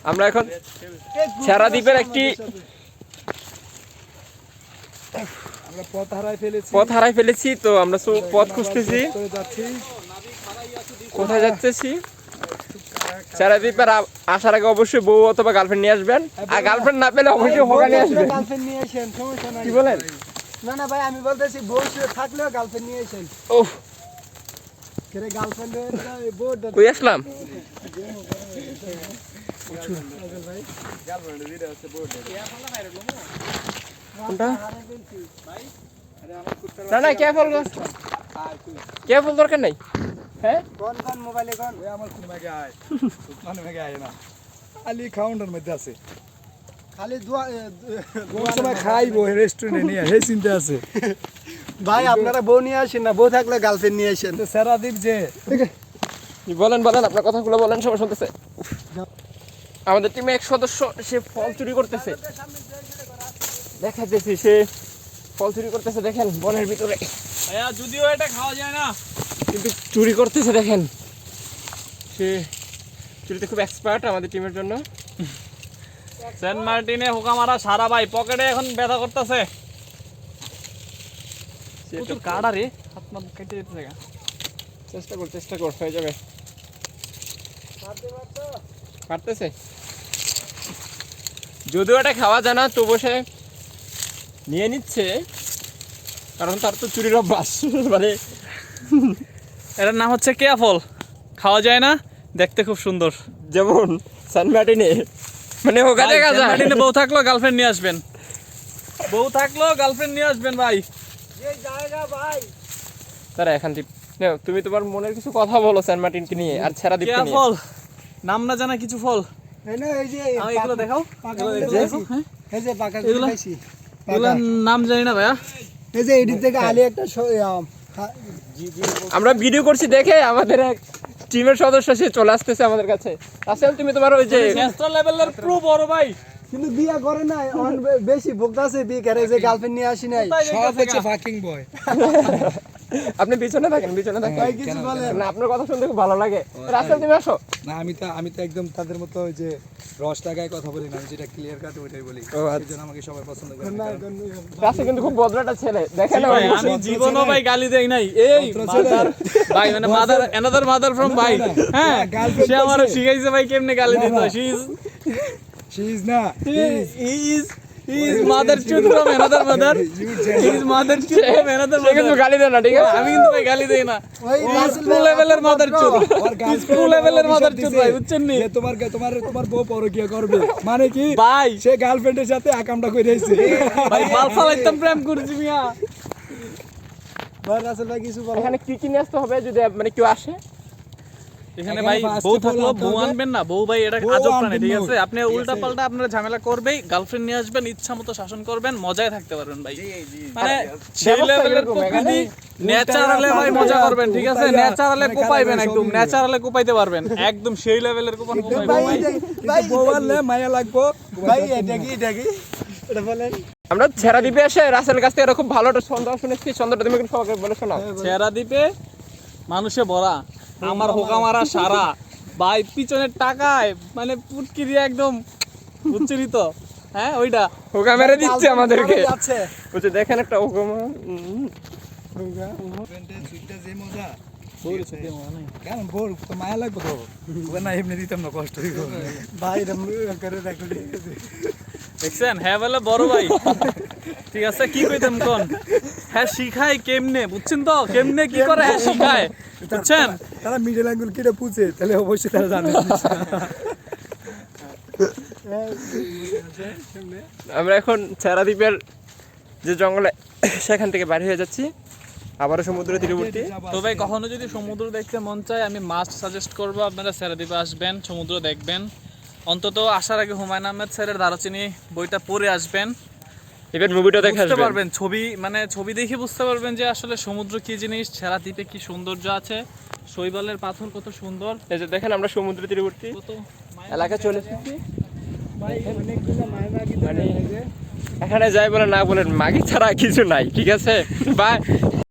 আমরা এখন ছেড়া দ্বীপের একটি পথ হারাই ফেলেছি, তো আমরা পথ খুঁজতেছি কোথায় যাচ্ছি। ছেড়া দ্বীপের আসার আগে অবশ্যই বউ অথবা গার্লফ্রেন্ড নিয়ে আসবেন, আর গার্লফ্রেন্ড না পেলে অবশ্যই হোগা নিয়ে আসবেন। কি বলেন? না না ভাই, আমি বলতেছি বউ থাকলেও গার্লফ্রেন্ড নিয়ে আসেন। ওহ, গার্লফ্রেন্ড কই আসলাম? না না, কে ফল দরকার নাই। হ্যাঁ, কোন কোন মোবাইলে কোন? আমার কোন মেগে আয়, মানে মেগে আয় না, আলি কাউন্টার মধ্যে আছে, খালি কোন সময় খাইবো রেস্টুরেন্টে নিয়ে, হে চিন্তা আছে। ভাই আপনারা বউ নিয়ে আসেন না, বউ থাকলে গার্লফ্রেন্ড নিয়ে আসেন। তো সেরা দ্বীপ যে বলেন আপনার কথাগুলো বলেন, সবাই শুনতেছে। আমাদের টিমে এক সদস্য সে ফল চুরি করতেছে, দেখাতেছি সে ফল চুরি করতেছে, দেখেন বনের ভিতরে। যদিও এটা খাওয়া যায় না, কিন্তু চুরি করতেছে, দেখেন সে চুরিতে খুব এক্সপার্ট আমাদের টিমের জন্য। সেন্ট মার্টিনে হুকা মারা সারা ভাই, পকেটে এখন ব্যথা করতেছে। প্রচুর কাটা রে, হাত মাত কেটে যেতে জায়গা। চেষ্টা কর হয়ে যাবে। পারতেছে, যদিও এটা খাওয়া যায় না তবু সে নিয়ে নিচ্ছে, কারণ তার তো চুরির অভ্যাস। মানে এটার নাম হচ্ছে কেয়া ফল, খাওয়া যায় না, দেখতে খুব সুন্দর। যেমন সেন্ট মার্টিনে মানে ওখানে দেখা যায়। সেন্ট মার্টিনে বউ থাকলো গার্লফ্রেন্ড নিয়ে আসবেন, বউ থাকলো গার্লফ্রেন্ড নিয়ে আসবেন ভাই। এই জায়গা ভাই, তারা এখান থেকে তুমি তোমার মনের কিছু কথা বলো সেন্ট মার্টিনকে নিয়ে আর ছেড়া দ্বীপকে কেয়া নিয়ে। ফল, নাম না জানা কিছু ফল। এই না এই যে আমি এগুলো দেখাও, পাকা এগুলো গুলো দেখাও, হ্যাঁ এই যে পাকা এগুলো? খাইছি। এগুলোর নাম জানি না ভাইয়া। এই যে এদিক থেকে আলি একটা আমরা ভিডিও করছি দেখে আমাদের এক টিমের সদস্য সে চলে আসতেছে আমাদের কাছে। আসলে তুমি তোমার ওই যে ন্যাশনাল লেভেলের প্রো বড় ভাই, কিন্তু বিয়া করে নাই, অন বেশি ভোগতাছে বিয়ে করে, যে গার্লফ্রেন্ড নিয়ে আসি নাই। সব হচ্ছে ফাকিং বয়। আপনি পিছনে থাকেন ভাই কিছু বলেন না, আপনার কথা শুনতে খুব ভালো লাগে। রাসেল তুমি আসো। না আমি তো একদম তাদের মতো ওই যে রস লাগায় কথা বলি না, আমি যেটা ক্লিয়ার কাট ওইটাই বলি, ও আচ্ছা। সেজন্য আমাকে সবাই পছন্দ করে। না, রাসেল কিন্তু খুব ভদ্রটা ছেলে, দেখেন জি ভাই, আমি জীবনও ভাই গালি দেই নাই। এই মাদার ভাই, মানে মাদার অ্যানাদার মাদার ফ্রম ভাই। হ্যাঁ, সে আমারে শিখাইছে ভাই কেমনে গালি দিতে হয়। শি ইজ না, He is mother truth from another mother. He is mother truth from another সে কিন্তু mother. গালি দেয় না, ঠিক আছে? আমি কিন্তু ভাই গালি দেই না। ওই রাসেল স্কুল লেভেলের মাদার truth, আর গার্লফ্রেন্ড স্কুল লেভেলের মাদার truth ভাই, বুঝছেন নি? যে তোমার বউ পরকিয়া করবে, মানে কি ভাই সে গার্লফ্রেন্ডের সাথে আকামটা করে দিয়েছে। ভাই মাল ফালাইতাম প্রেম করছি মিয়া। ভাই রাসেল ভাই কিছু বলেন। এখানে কি নিয়ে আসতে হবে যদি মানে কেউ আসে? এখানে এখানে ভাই first বউ of all থাকলো আনতে বউ হবে। আনবেন না, বউ ভাই এটা বউ আজব প্রাণী, আনবেন ঠিক না। আছে? আপনি উল্টা পাল্টা আপনার ঝামেলা করবেই, গার্লফ্রেন্ড নিয়ে আসবেন, ইচ্ছা মতো শাসন করবেন, মজায় থাকতে পারবেন ভাই। মানে সেই ব্যবস্থা লেভেলের এরকম, প্রকৃতি, এখানে ন্যাচারালে ভাই মজা করবেন, ঠিক আছে? উল্টাইয়া, ন্যাচারালে মানে কোপাইবেন, খেলা একদম সবই ন্যাচারালে কোপাইতে পারবেন, একদম সেই লেভেলের কোপান কোপাইবেন ভাই ভাই। ভাই বউ আনলে মায়া লাগবো। ভাই এটা কি এটা বলেন। আমরা ছেড়া দ্বীপে এসে রাসেলের কাছ থেকে খুব ভালো একটা ছন্দ শুনেছি, ছন্দটা তুমি একটু সবাইকে বলে শোনাও। ছেড়া দ্বীপে মানুষে ভরা, আমার হোকা মারা সারা ভাই, পিছনের টাকায় মানে পুটকি দিয়ে একদম, বুঝছিলি তো? হ্যাঁ ওইটা হোকা মেরে দিচ্ছে আমাদেরকে। যাচ্ছে বলছে দেখেন একটা হোকা সুইটটা যে মজা, কেন বউর তো মায়া লাগবে তো, ওকে না এমনি দিতাম না, কষ্ট হইব। ভাই এরম করে দেখো। দেখছেন? হ্যাঁ বলে বড় ভাই, ঠিক আছে? কি কইতাম কোন? হ্যাঁ শিখায় কেমনে, বুঝছেন তো? কেমনে কি করে হ্যাঁ শিখায়, বুঝছেন? তারা মিডল অ্যাঙ্গুল কেটে পুছে, তাহলে অবশ্যই তারা জানে। আমরা এখন ছেড়া দ্বীপের যে জঙ্গলে সেখান থেকে বাইরে হয়ে যাচ্ছি, আবারও সমুদ্র তীরবর্তী। তো ভাই কখনো যদি সমুদ্র দেখতে মন চায়, আমি মাস্ট সাজেস্ট করবো আপনারা ছেড়া দ্বীপে আসবেন, সমুদ্র দেখবেন। অন্তত আসার আগে হুমায়ুন আহমেদ স্যারের দারুচিনি বইটা পড়ে আসবেন, এবার মুভিটা দেখে বুঝতে আসবেন। পারবেন, ছবি দেখে বুঝতে পারবেন যে আসলে সমুদ্র কি জিনিস, ছেড়া দ্বীপে কি সৌন্দর্য আছে, শৈবালের পাথর কত সুন্দর, এই যে দেখেন আমরা সমুদ্র তীরবর্তী কত এলাকা চলে এসেছি। ভাই অনেকগুলো মায়ের মানে এখানে যাই বলে না বলেন, মাগি ছাড়া কিছু নাই, ঠিক আছে? বা